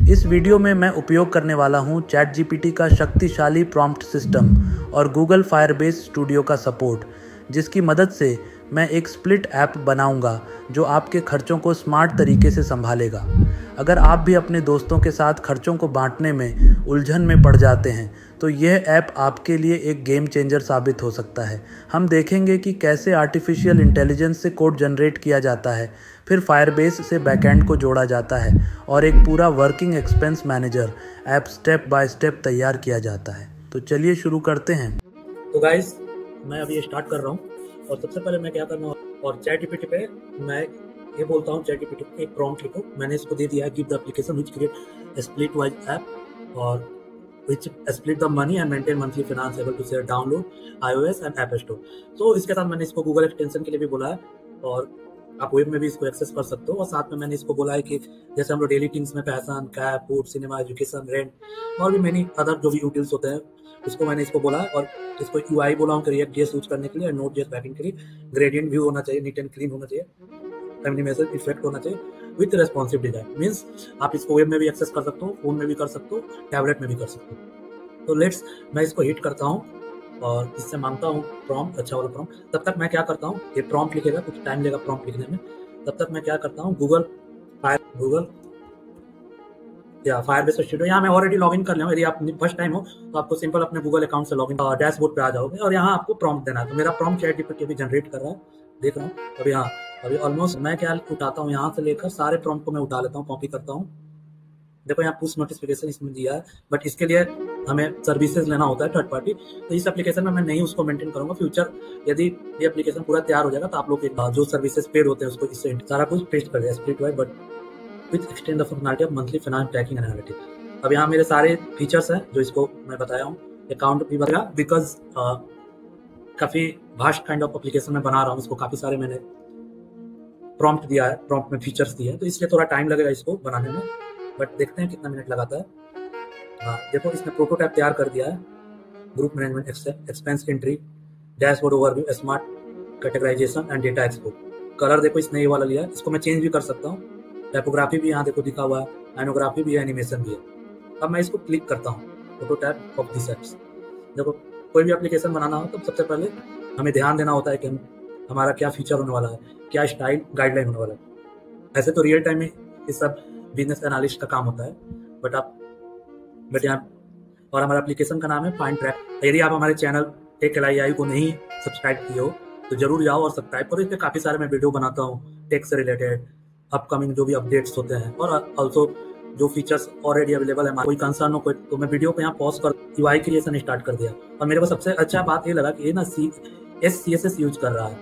इस वीडियो में मैं उपयोग करने वाला हूँ ChatGPT का शक्तिशाली प्रॉम्प्ट सिस्टम और गूगल फायरबेस स्टूडियो का सपोर्ट, जिसकी मदद से मैं एक स्प्लिट ऐप बनाऊंगा जो आपके खर्चों को स्मार्ट तरीके से संभालेगा। अगर आप भी अपने दोस्तों के साथ खर्चों को बांटने में उलझन में पड़ जाते हैं तो यह ऐप आपके लिए एक गेम चेंजर साबित हो सकता है। हम देखेंगे कि कैसे आर्टिफिशियल इंटेलिजेंस से कोड जनरेट किया जाता है, फिर फायरबेस से बैकएंड को जोड़ा जाता है और एक पूरा working expense manager app step by step तैयार किया जाता है। तो चलिए शुरू करते हैं। तो गाइस, मैं अभी स्टार्ट कर रहा हूँ और सबसे पहले मैं क्या करना हूँ, और ChatGPT पे मैं ये बोलता हूँ ChatGPT को एक प्रॉम्प्ट लिखो। मैंने इसको दे दिया है, give the application which create split wise app और which split the money and maintain monthly finance able to share download iOS and App Store। तो इसके साथ मैंने इसको गूगल एक्सटेंशन के लिए भी बोला है और आप वेब में भी इसको एक्सेस कर सकते हो। और साथ में मैंने इसको बोला है कि जैसे हम लोग डेली थिंग्स में fashion, cab, food, cinema, education, rent और भी मेनी अदर जो भी यूटिल्स होते हैं उसको मैंने इसको बोला है। और इसको UI बोला हूँ कि रिएक्ट जेएस यूज करने के लिए, नोट जेएस बैकएंड के लिए ग्रेडियंट व्यू होना चाहिए, नीट एंड क्लीन होना चाहिए, एनिमेशन इफेक्ट होना चाहिए विथ रेस्पॉन्सिव डिजाइन। मीन्स आप इसको वेब में भी एक्सेस कर सकते हो, फोन में भी कर सकते हो, टैबलेट में भी कर सकते हो। तो लेट्स मैं इसको हिट करता हूँ और इससे मांगता हूँ प्रॉम्प्ट, अच्छा वाला प्रॉम्प्ट। तब तक मैं क्या करता हूँ, ये प्रॉम्प्ट लिखेगा, कुछ टाइम लेगा प्रॉम्प्ट लिखने में। तब तक मैं क्या करता हूँ, गूगल या फायरबेस स्टूडियो, यहाँ मैं ऑलरेडी लॉगिन कर लिया हूँ। यदि आप फर्स्ट टाइम हो तो आपको सिंपल अपने गूगल अकाउंट से लॉगिन डैशबोर्ड पे आ जाओगे और यहाँ आपको प्रॉम्प्ट देना है। तो मेरा प्रॉम्प्ट ChatGPT भी जनरेट कर रहा है, देख रहा हूँ अभी। यहाँ अभी ऑलमोस्ट मैं क्या उठाता हूँ, यहाँ से लेकर सारे प्रॉम्प्ट को मैं उठा लेता हूँ, कॉपी करता हूँ। देखो यहाँ पुश नोटिफिकेशन इसमें दिया है, बट इसके लिए हमें सर्विसेज लेना होता है थर्ड पार्टी। तो इस एप्लीकेशन में मैं नहीं उसको मेंटेन करूंगा। फ्यूचर यदि ये एप्लीकेशन पूरा तैयार हो जाएगा तो आप लोग जो सर्विसेज पेड होते हैं उसको इससे सारा कुछ पेस्ट कर दिया split wise, but with extend the functionality of monthly finance tracking and analytics. अब यहाँ मेरे सारे फीचर्स हैं जो इसको मैं बताया हूँ। अकाउंट भी बनेगा बिकॉज काफी वास्ट काइंड ऑफ एप्लीकेशन में बना रहा हूँ इसको, काफी सारे मैंने प्रॉम्प्ट दिया है, प्रॉम्प्ट में फीचर्स दिए हैं, तो इसलिए थोड़ा टाइम लगेगा इसको बनाने में, बट देखते हैं कितना मिनट लगाता है। हाँ देखो, इसने प्रोटोटाइप तैयार कर दिया है, group management, expense entry, dashboard overview, smart categorisation and data export. Colour देखो इसने ये वाला लिया है, इसको मैं चेंज भी कर सकता हूँ। टाइपोग्राफी भी यहाँ देखो दिखा हुआ है, एनोग्राफी भी है, एनिमेशन भी है। अब मैं इसको क्लिक करता हूँ, प्रोटोटाइप ऑफ दिस एप्स। देखो कोई भी एप्लीकेशन बनाना हो तो सबसे पहले हमें ध्यान देना होता है कि हमारा क्या फीचर होने वाला है, क्या स्टाइल गाइडलाइन होने वाला है। ऐसे तो रियल टाइम में ये सब बिजनेस एनालिस्ट का काम होता है, बट यहाँ और हमारा एप्लीकेशन का नाम है फाइन ट्रैक। यदि आप हमारे चैनल टेक LII को नहीं सब्सक्राइब किए हो तो जरूर जाओ और सब्सक्राइब करो। इस पर काफी सारे मैं वीडियो बनाता हूँ टेक से रिलेटेड, अपकमिंग जो भी अपडेट्स होते हैं, और ऑल्सो जो फीचर्स ऑलरेडी अवेलेबल है। कोई कंसर्न हो कोई तो मैं वीडियो को यहाँ पॉज कर UI क्रिएशन स्टार्ट कर दिया। और मेरे को सबसे अच्छा बात ये लगा कि ये ना CSS यूज कर रहा है,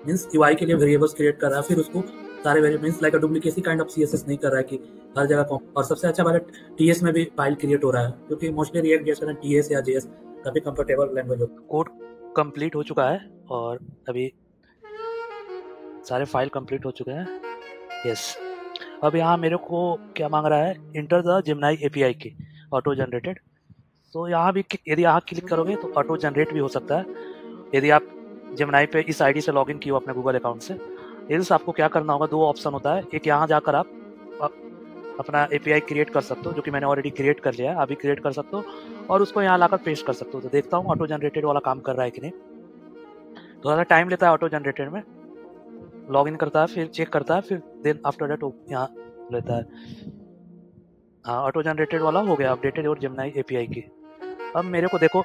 मीन्स UI के लिए वेरिएबल्स क्रिएट कर रहा है, फिर उसको सारे variables like a duplicacy kind of CSS नहीं कर रहा है कि हर जगह। और सबसे अच्छा बात है TS में भी फाइल क्रिएट हो रहा है, क्योंकि मोस्टली रिएक्ट जैसे TS या JS काफी कंफर्टेबल लैंग्वेज होता है। कोड कंप्लीट हो चुका है और अभी सारे फाइल कंप्लीट हो चुके हैं। यस, अब यहाँ मेरे को क्या मांग रहा है, इंटर द जेमिनी API की ऑटो जनरेटेड। तो यहाँ भी यदि यहाँ क्लिक करोगे तो ऑटो जनरेट भी हो सकता है। यदि आप जेमिनी पे इस ID से लॉगिन किए हो अपने गूगल अकाउंट से, इस आपको क्या करना होगा, दो ऑप्शन होता है। एक यहाँ जाकर आप अपना API क्रिएट कर सकते हो, जो कि मैंने ऑलरेडी क्रिएट कर लिया है, अभी क्रिएट कर सकते हो और उसको यहाँ लाकर पेस्ट कर सकते हो। तो देखता हूँ ऑटो जनरेटेड वाला काम कर रहा है कि नहीं। थोड़ा सा टाइम लेता है ऑटो जनरेटेड में, लॉगिन करता है, फिर चेक करता है, फिर देन आफ्टर दैट यहाँ लेता है। हाँ, ऑटो जनरेटेड वाला हो गया अपडेटेड और जेमिनी API की। अब मेरे को देखो,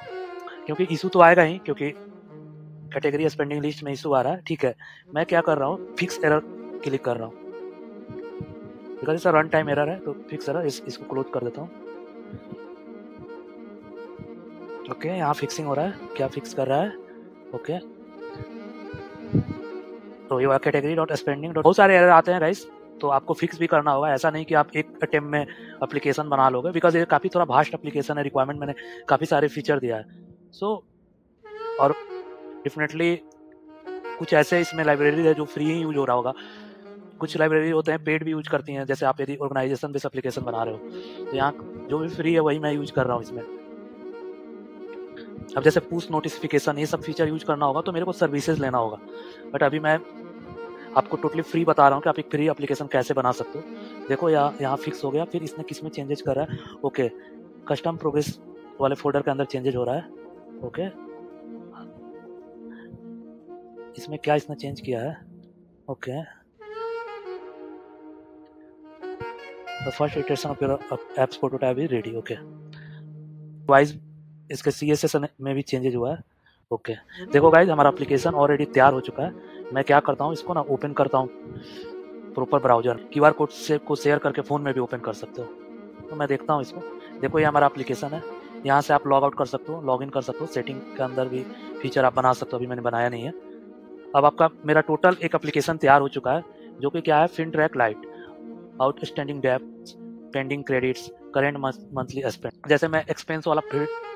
क्योंकि इशू तो आएगा ही, क्योंकि कैटेगरी स्पेंडिंग लिस्ट में इशू आ रहा है। ठीक है, मैं क्या कर रहा हूँ, फिक्स एरर क्लिक कर रहा हूँ, बिकॉज इसका रन टाइम एरर है। तो फिक्स एरर इसको क्लोज कर देता हूँ। ओके, यहाँ फिक्सिंग हो रहा है, क्या फिक्स कर रहा है। ओके, तो ये कैटेगरी डॉट स्पेंडिंग बहुत सारे एरर आते हैं गाइस, तो आपको फिक्स भी करना होगा। ऐसा नहीं कि आप एक अटेम्प्ट में एप्लीकेशन बना लोगे, बिकॉज ये काफ़ी थोड़ा वास्ट एप्लीकेशन है, रिक्वायरमेंट मैंने काफ़ी सारे फीचर दिया है। सो और डेफिनेटली कुछ ऐसे इसमें लाइब्रेरी है जो फ्री ही यूज हो रहा होगा, कुछ लाइब्रेरी होते हैं पेड भी यूज करती हैं। जैसे आप यदि ऑर्गेनाइजेशन बेस्ड एप्लीकेशन बना रहे हो तो यहाँ जो भी फ्री है वही मैं यूज कर रहा हूँ इसमें। अब जैसे पुश नोटिफिकेशन, ये सब फीचर यूज करना होगा तो मेरे को सर्विसेज लेना होगा, बट अभी मैं आपको टोटली फ्री बता रहा हूँ कि आप एक फ्री एप्लीकेशन कैसे बना सकते हो। देखो यहाँ फिक्स हो गया। फिर इसने किस में चेंजेस कर रहा है, ओके, कस्टम प्रोग्रेस वाले फोल्डर के अंदर चेंजेस हो रहा है। ओके, इसमें क्या इसने चेंज किया है, okay, the first iteration of your apps prototype is ready. Okay, wise इसके CSS में भी चेंजेस हुआ है। ओके, देखो गाइज हमारा एप्लीकेशन ऑलरेडी तैयार हो चुका है। मैं क्या करता हूँ, इसको ना ओपन करता हूँ प्रॉपर ब्राउजर। QR कोड से को शेयर करके फ़ोन में भी ओपन कर सकते हो। तो मैं देखता हूँ इसको। देखो ये हमारा एप्लीकेशन है। यहाँ से आप लॉग आउट कर सकते हो, लॉग इन कर सकते हो। सेटिंग के अंदर भी फीचर आप बना सकते हो, अभी मैंने बनाया नहीं है। अब आपका मेरा टोटल एक एप्लीकेशन तैयार हो चुका है, जो कि क्या है, FinTrack Lite, outstanding debts, pending credits, current monthly spend. जैसे मैं एक्सपेंस वाला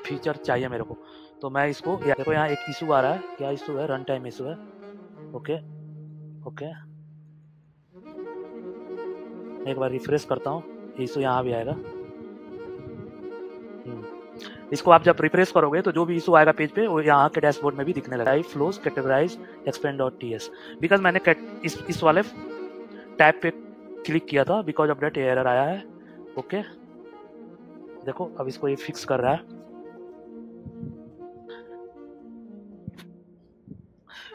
फीचर चाहिए मेरे को, तो मैं इसको, देखो यहाँ एक इशू आ रहा है। क्या इशू है, रन टाइम इशू है। ओके ओके, एक बार रिफ्रेश करता हूँ, इशू यहाँ भी आएगा। इसको आप जब रिफ्रेश करोगे तो जो भी इशू आएगा पेज पे, वो यहाँ के डैशबोर्ड में भी दिखने लगा। फ्लोज कैटेगराइज एक्सपेंड.ts, बिकॉज मैंने इस वाले टैब पे क्लिक किया था, बिकॉज ऑफ दैट एरर आया है। ओके, देखो अब इसको ये फिक्स कर रहा है।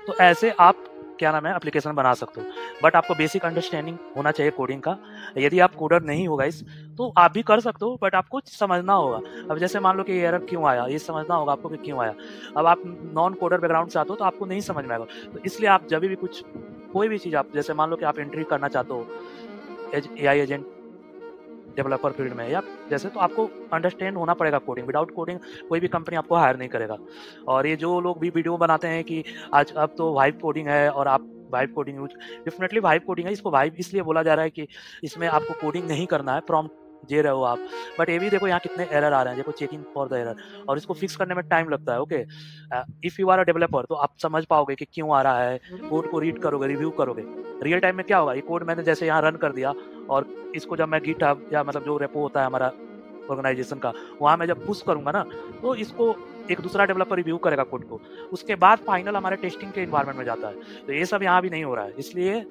तो ऐसे आप क्या नाम है एप्लीकेशन बना सकते हो, बट आपको बेसिक अंडरस्टैंडिंग होना चाहिए कोडिंग का। यदि आप कोडर नहीं होगा इस, तो आप भी कर सकते हो, बट आपको समझना होगा। अब जैसे मान लो कि एरर क्यों आया, ये समझना होगा आपको कि क्यों आया। अब आप नॉन कोडर बैकग्राउंड से आते हो तो आपको नहीं समझ में आएगा। तो इसलिए आप जब भी कुछ कोई भी चीज़, आप जैसे मान लो कि आप एंट्री करना चाहते हो AI एजेंट डेवलपर फील्ड में, या जैसे, तो आपको अंडरस्टैंड होना पड़ेगा कोडिंग। विदाउट कोडिंग कोई भी कंपनी आपको हायर नहीं करेगा। और ये जो लोग भी वीडियो बनाते हैं कि आज अब तो वाइब कोडिंग है और आप vibe coding use, definitely vibe coding है। इसको वाइब इसलिए बोला जा रहा है कि इसमें आपको कोडिंग नहीं करना है, प्रॉम्प्ट दे रहे हो आप। बट ये भी देखो यहाँ कितने एरर आ रहे हैं, देखो चेकिंग फॉर द एरर, और इसको फिक्स करने में टाइम लगता है। Okay, if you are a developer तो आप समझ पाओगे कि क्यों आ रहा है। कोड को रीड करोगे, रिव्यू करोगे, रियल टाइम में क्या होगा। ये कोड मैंने जैसे यहाँ रन कर दिया, और इसको जब मैं गिटहब या मतलब जो रेपो होता है हमारा ऑर्गेनाइजेशन का, वहाँ मैं जब पुश करूंगा ना, तो इसको एक दूसरा डेवलपर रिव्यू करेगा कोड को, उसके बाद फाइनल हमारे टेस्टिंग के इन्वायरमेंट में जाता है। तो ये सब यहाँ भी नहीं हो रहा है। इसलिए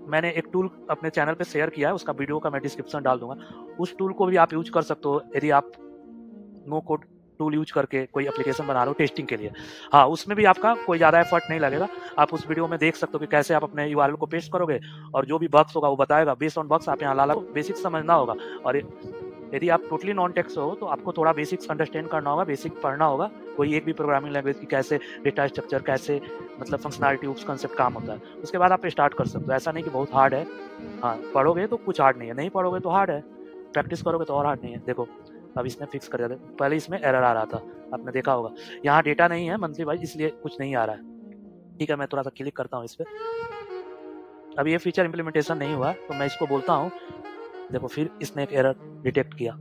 मैंने एक टूल अपने चैनल पे शेयर किया है, उसका वीडियो का मैं डिस्क्रिप्शन डाल दूंगा। उस टूल को भी आप यूज कर सकते हो यदि आप नो कोड टूल यूज करके कोई एप्लीकेशन बना रहे हो टेस्टिंग के लिए। हाँ, उसमें भी आपका कोई ज़्यादा एफर्ट नहीं लगेगा। आप उस वीडियो में देख सकते हो कि कैसे आप अपने URL को पेस्ट करोगे, और जो भी बग्स होगा वो बताएगा। बेस्ड ऑन बग्स आप यहाँ लाला बेसिक समझना होगा। और यदि आप टोटली नॉन टेक्स्ट हो तो आपको थोड़ा बेसिक्स अंडरस्टैंड करना होगा, बेसिक पढ़ना होगा। कोई एक भी प्रोग्रामिंग लैंग्वेज की कैसे डेटा स्ट्रक्चर, कैसे मतलब फंक्शनलिटी, उस कंसेप्ट काम होता है, उसके बाद आप स्टार्ट कर सकते हो। ऐसा नहीं कि बहुत हार्ड है। हाँ, पढ़ोगे तो कुछ हार्ड नहीं है, नहीं पढ़ोगे तो हार्ड है, प्रैक्टिस करोगे तो और हार्ड नहीं है। देखो अब इसने फिक्स कर दिया। पहले इसमें एरर आ रहा था, आपने देखा होगा। यहाँ डेटा नहीं है मंथली वाइज, इसलिए कुछ नहीं आ रहा है। ठीक है, मैं थोड़ा सा क्लिक करता हूँ इस पर। अब ये फीचर इम्प्लीमेंटेशन नहीं हुआ, तो मैं इसको बोलता हूँ। देखो फिर इसने एक एरर डिटेक्ट किया।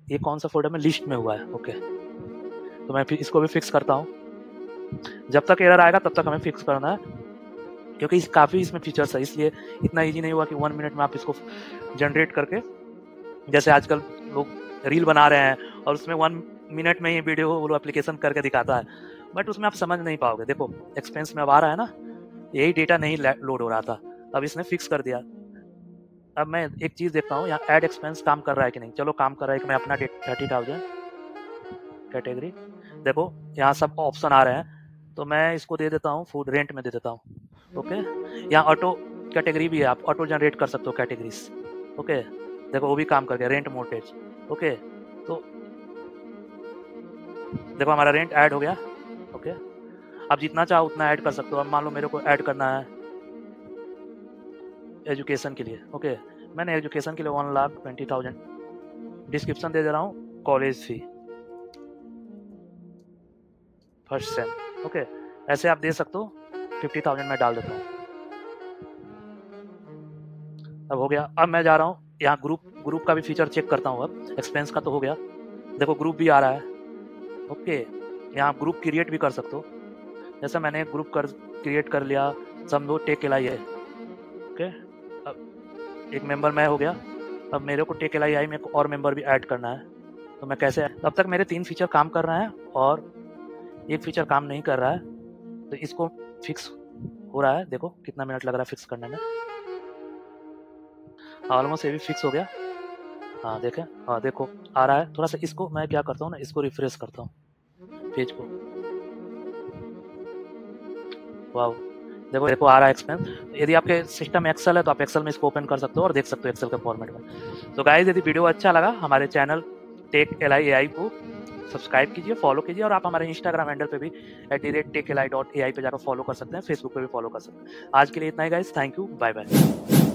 ये कौन सा फोल्डर में, लिस्ट में हुआ है। ओके, तो मैं फिर इसको भी फिक्स करता हूँ। जब तक एरर आएगा तब तक हमें फिक्स करना है, क्योंकि काफ़ी इसमें फीचर्स है, इसलिए इतना इजी नहीं हुआ कि 1 मिनट में आप इसको जनरेट करके, जैसे आजकल लोग रील बना रहे हैं और उसमें 1 मिनट में ही वीडियो वो एप्लीकेशन करके दिखाता है, बट उसमें आप समझ नहीं पाओगे। देखो एक्सपेंस में अब आ रहा है ना, यही डेटा नहीं लोड हो रहा था, अब इसने फिक्स कर दिया। अब मैं एक चीज़ देखता हूँ यहाँ ऐड एक्सपेंस काम कर रहा है कि नहीं। चलो काम कर रहा है कि मैं अपना 30,000 कैटेगरी, देखो यहाँ सब ऑप्शन आ रहे हैं, तो मैं इसको दे देता हूँ फूड रेंट में दे देता हूँ। ओके, यहाँ ऑटो कैटेगरी भी है, आप ऑटो जनरेट कर सकते हो कैटेगरीज। ओके, देखो वो भी काम कर गया, रेंट मोर्टेज। ओके, तो देखो हमारा रेंट ऐड हो गया। ओके, आप जितना चाहो उतना ऐड कर सकते हो। अब मान लो मेरे को ऐड करना है एजुकेशन के लिए। ओके, मैंने एजुकेशन के लिए 1,20,000 डिस्क्रिप्शन दे रहा हूँ, college fee first sem. Okay, ऐसे आप दे सकते हो। 50,000 में डाल देता हूँ। अब हो गया। अब मैं जा रहा हूँ यहाँ ग्रुप का भी फीचर चेक करता हूँ। अब एक्सपेंस का तो हो गया, देखो ग्रुप भी आ रहा है। ओके, यहाँ ग्रुप क्रिएट भी कर सकते हो। जैसे मैंने ग्रुप क्रिएट कर लिया, समझो टेक एलआई है। ओके, अब एक मेंबर मैं हो गया। अब मेरे को टेक एलआई में और मेंबर भी ऐड करना है, तो मैं कैसे, तब तक मेरे 3 फीचर काम कर रहे हैं और एक फीचर काम नहीं कर रहा है, तो इसको फिक्स हो रहा है, देखो कितना मिनट लग रहा है फिक्स करने में। ऑलमोस्ट ये भी फिक्स हो गया। हाँ देखें, हाँ देखो आ रहा है। थोड़ा सा इसको मैं क्या करता हूँ ना, इसको रिफ्रेश करता हूँ पेज को। वाह, देखो देखो आ रहा है एक्सपेंस। यदि आपके सिस्टम एक्सेल है तो आप एक्सेल में इसको ओपन कर सकते हो और देख सकते हो एक्सेल के फॉर्मेट में। तो गाइस, यदि वीडियो अच्छा लगा, हमारे चैनल टेक एल आई को सब्सक्राइब कीजिए, फॉलो कीजिए, और आप हमारे इंस्टाग्राम हैंडल पे भी @techli.ai पे जाकर फॉलो कर सकते हैं, फेसबुक पे भी फॉलो कर सकते हैं। आज के लिए इतना ही guys, thank you, bye bye.